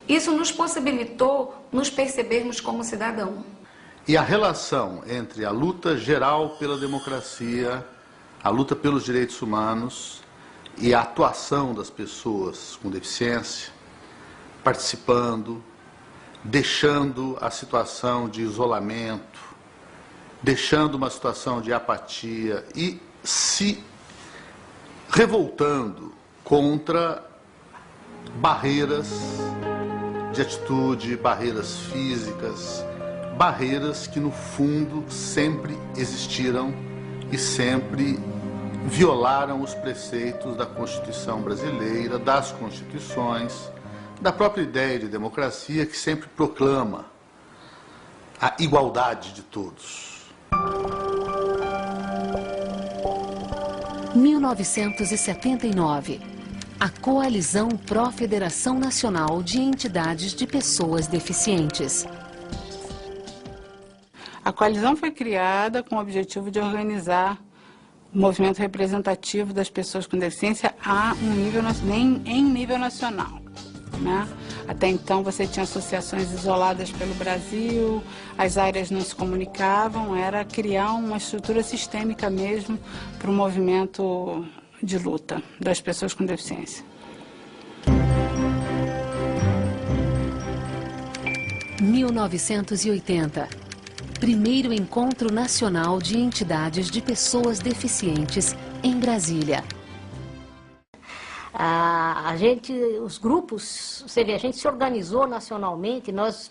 Isso nos possibilitou nos percebermos como cidadão. E a relação entre a luta geral pela democracia, a luta pelos direitos humanos e a atuação das pessoas com deficiência, participando, deixando a situação de isolamento, deixando uma situação de apatia e se revoltando contra barreiras de atitude, barreiras físicas, barreiras que no fundo sempre existiram e sempre violaram os preceitos da Constituição brasileira, das constituições, da própria ideia de democracia que sempre proclama a igualdade de todos. 1979. A Coalizão Pró-Federação Nacional de Entidades de Pessoas Deficientes. A coalizão foi criada com o objetivo de organizar o movimento representativo das pessoas com deficiência em nível nacional, né? Até então você tinha associações isoladas pelo Brasil, as áreas não se comunicavam, era criar uma estrutura sistêmica mesmo para o movimento de luta das pessoas com deficiência. 1980. Primeiro Encontro Nacional de Entidades de Pessoas Deficientes em Brasília. Os grupos, você vê, a gente se organizou nacionalmente, nós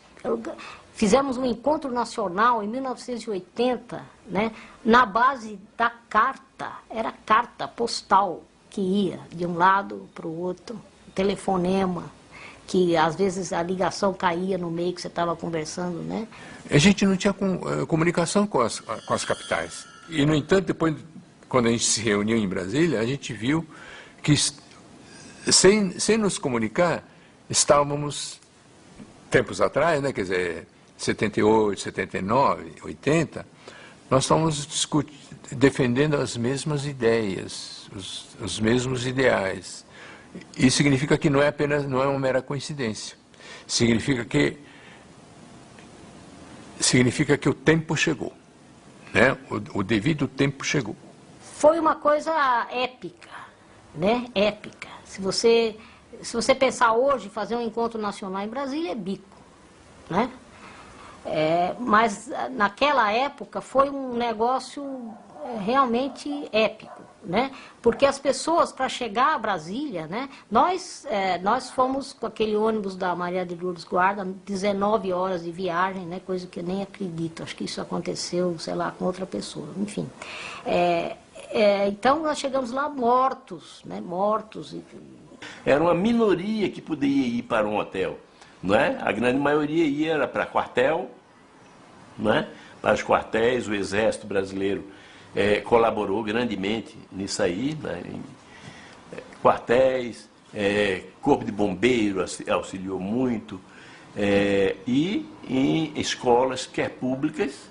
fizemos um encontro nacional em 1980, né, na base da carta, era carta postal que ia de um lado para o outro, telefonema, que às vezes a ligação caía no meio que você estava conversando, né? A gente não tinha comunicação com as capitais. E, no entanto, depois, quando a gente se reuniu em Brasília, a gente viu que, sem nos comunicar, estávamos, tempos atrás, né, quer dizer, 78, 79, 80, nós estávamos defendendo as mesmas ideias, os mesmos ideais. Isso significa que não é uma mera coincidência. Significa que o tempo chegou, né? O devido tempo chegou. Foi uma coisa épica, né? Épica. Se você pensar hoje, fazer um encontro nacional em Brasília é bico, né? Mas naquela época foi um negócio realmente épico, né? Porque as pessoas, para chegar a Brasília, né? Nós fomos com aquele ônibus da Maria de Lourdes Guarda, 19 horas de viagem, né? Coisa que eu nem acredito, acho que isso aconteceu, sei lá, com outra pessoa, enfim. Então nós chegamos lá mortos, né? Mortos. Era uma minoria que poderia ir para um hotel, não é? A grande maioria ia para quartel, não é? Para os quartéis, o Exército Brasileiro colaborou grandemente nisso aí, né? Quartéis, Corpo de Bombeiro auxiliou muito, e em escolas, quer públicas,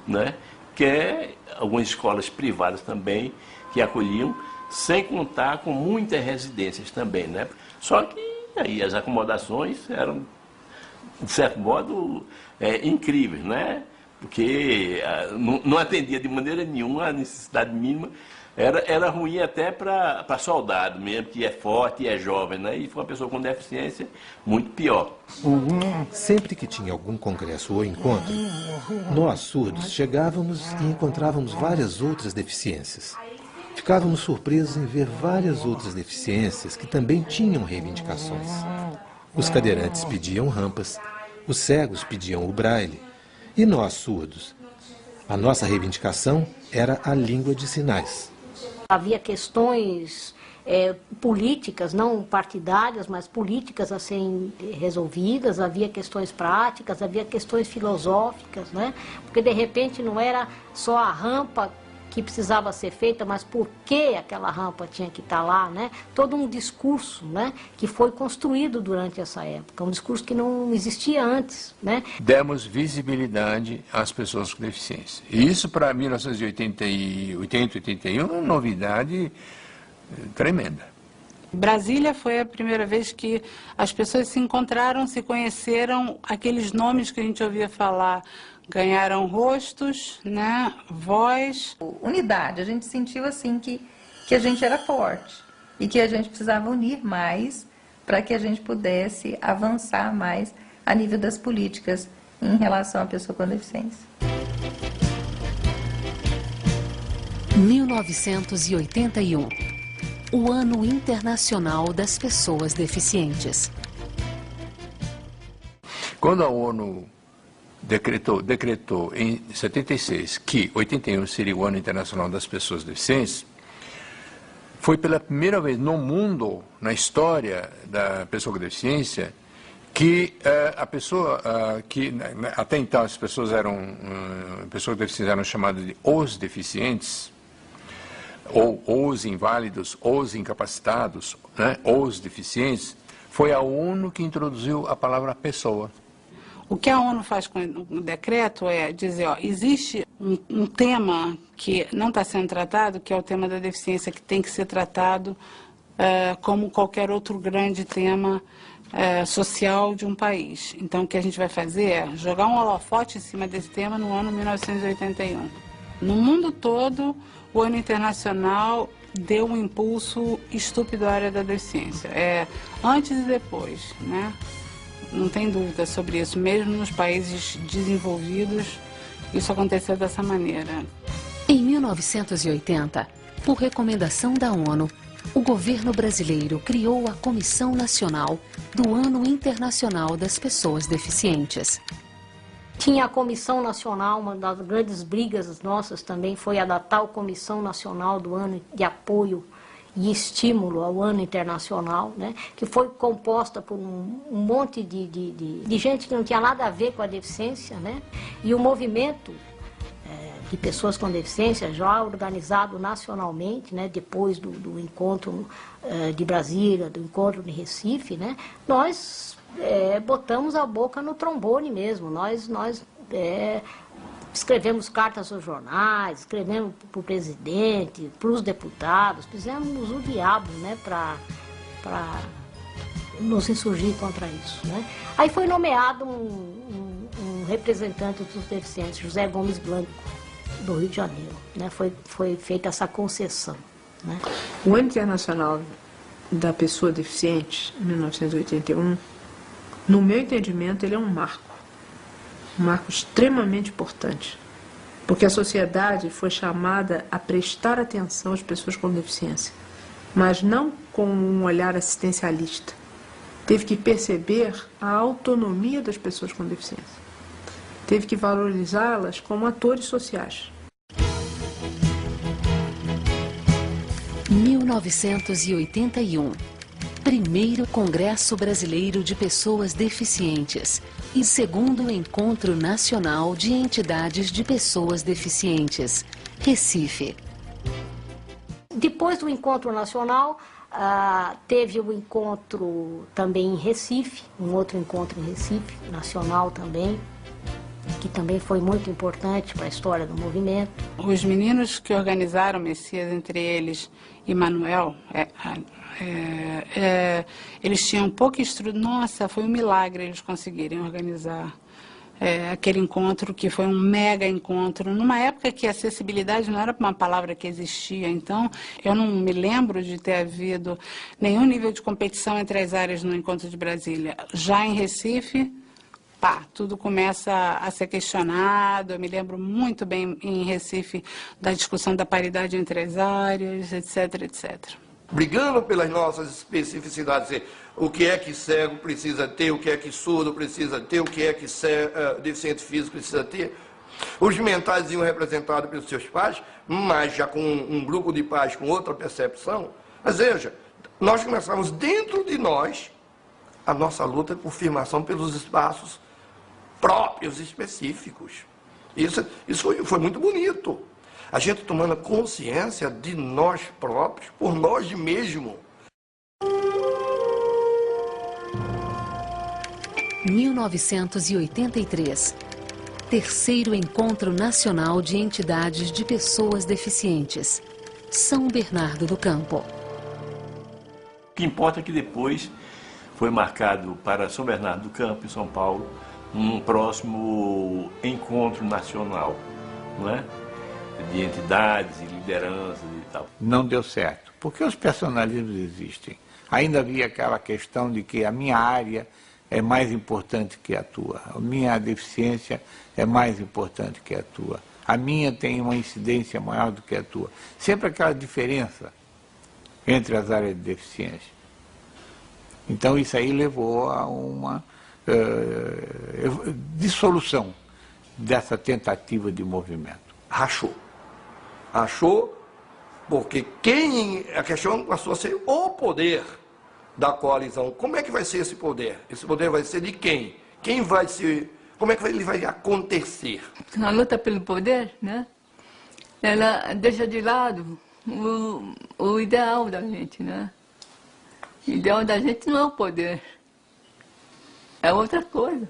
né? Quer algumas escolas privadas também, que acolhiam, sem contar com muitas residências também, né? Só que aí as acomodações eram, de certo modo, incríveis, né? Porque não atendia de maneira nenhuma a necessidade mínima. Era ruim até para soldado mesmo, que é forte e é jovem, né? E foi uma pessoa com deficiência muito pior. Sempre que tinha algum congresso ou encontro, nós, surdos, chegávamos e encontrávamos várias outras deficiências. Ficávamos surpresos em ver várias outras deficiências que também tinham reivindicações. Os cadeirantes pediam rampas, os cegos pediam o braille, e nós, surdos, a nossa reivindicação era a língua de sinais. Havia questões políticas, não partidárias, mas políticas a serem resolvidas, havia questões práticas, havia questões filosóficas, né? Porque de repente não era só a rampa que precisava ser feita, mas por que aquela rampa tinha que estar lá, né? Todo um discurso, né, que foi construído durante essa época, um discurso que não existia antes, né? Demos visibilidade às pessoas com deficiência. E isso, para 1980, 81, é uma novidade tremenda. Brasília foi a primeira vez que as pessoas se encontraram, se conheceram, aqueles nomes que a gente ouvia falar ganharam rostos, né, voz. Unidade, a gente sentiu assim que a gente era forte e que a gente precisava unir mais para que a gente pudesse avançar mais a nível das políticas em relação à pessoa com deficiência. 1981, o Ano Internacional das Pessoas Deficientes. Quando a ONU decretou em 76 que 81 seria o Ano Internacional das Pessoas Deficientes, foi pela primeira vez no mundo, na história da pessoa com deficiência, que a pessoa que até então as pessoas com deficiência eram chamadas de os deficientes, ou os inválidos, os incapacitados, né, os deficientes, foi a ONU que introduziu a palavra pessoa. O que a ONU faz com o decreto é dizer, ó, existe um tema que não está sendo tratado, que é o tema da deficiência, que tem que ser tratado como qualquer outro grande tema social de um país. Então, o que a gente vai fazer é jogar um holofote em cima desse tema no ano 1981. No mundo todo, o Ano Internacional deu um impulso estúpido à área da deficiência. Antes e depois, né? Não tem dúvida sobre isso. Mesmo nos países desenvolvidos, isso aconteceu dessa maneira. Em 1980, por recomendação da ONU, o governo brasileiro criou a Comissão Nacional do Ano Internacional das Pessoas Deficientes. Tinha a Comissão Nacional, uma das grandes brigas nossas também foi a da tal Comissão Nacional do Ano de Apoio e Estímulo ao Ano Internacional, né, que foi composta por um monte de gente que não tinha nada a ver com a deficiência, né, e o movimento de pessoas com deficiência já organizado nacionalmente, né, depois do encontro de Brasília, do encontro de Recife, né, nós botamos a boca no trombone mesmo, nós escrevemos cartas aos jornais, escrevemos para o presidente, para os deputados, fizemos o diabo, né, para nos insurgir contra isso, né. Aí foi nomeado um representante dos deficientes, José Gomes Blanco, do Rio de Janeiro, né, foi feita essa concessão, né. O Ano Internacional da Pessoa Deficiente, em 1981, no meu entendimento, ele é um marco extremamente importante, porque a sociedade foi chamada a prestar atenção às pessoas com deficiência, mas não com um olhar assistencialista. Teve que perceber a autonomia das pessoas com deficiência, teve que valorizá-las como atores sociais. 1981. Primeiro Congresso Brasileiro de Pessoas Deficientes e segundo Encontro Nacional de Entidades de Pessoas Deficientes, Recife. Depois do Encontro Nacional, teve o encontro também em Recife, um outro encontro em Recife, nacional também, que também foi muito importante para a história do movimento. Os meninos que organizaram Messias, entre eles e Manuel, eles tinham pouca estrutura. Nossa, foi um milagre eles conseguirem organizar aquele encontro, que foi um mega encontro, numa época que a acessibilidade não era uma palavra que existia. Então, eu não me lembro de ter havido nenhum nível de competição entre as áreas no encontro de Brasília. Já em Recife, tudo começa a ser questionado. Eu me lembro muito bem em Recife da discussão da paridade entre as áreas, etc, etc. Brigando pelas nossas especificidades, o que é que cego precisa ter, o que é que surdo precisa ter, o que é que deficiente físico precisa ter. Os mentais iam representados pelos seus pais, mas já com um grupo de pais com outra percepção. Mas veja, nós começamos dentro de nós a nossa luta por firmação pelos espaços próprios, específicos. Isso foi muito bonito. A gente tomando consciência de nós próprios, por nós mesmos. 1983. Terceiro Encontro Nacional de Entidades de Pessoas Deficientes. São Bernardo do Campo. que importa é que depois foi marcado para São Bernardo do Campo, em São Paulo, um próximo encontro nacional, não é? De entidades e lideranças e tal. Não deu certo, porque os personalismos existem. Ainda havia aquela questão de que a minha área é mais importante que a tua, a minha deficiência é mais importante que a tua, a minha tem uma incidência maior do que a tua. Sempre aquela diferença entre as áreas de deficiência. Então isso aí levou a uma dissolução dessa tentativa de movimento. Rachou. Rachou porque a questão passou a ser o poder da coalizão. Como é que vai ser esse poder? Esse poder vai ser de quem? Quem vai ser... Como é que ele vai acontecer? A luta pelo poder, né? Ela deixa de lado o ideal da gente, né? O ideal da gente não é o poder, é outra coisa.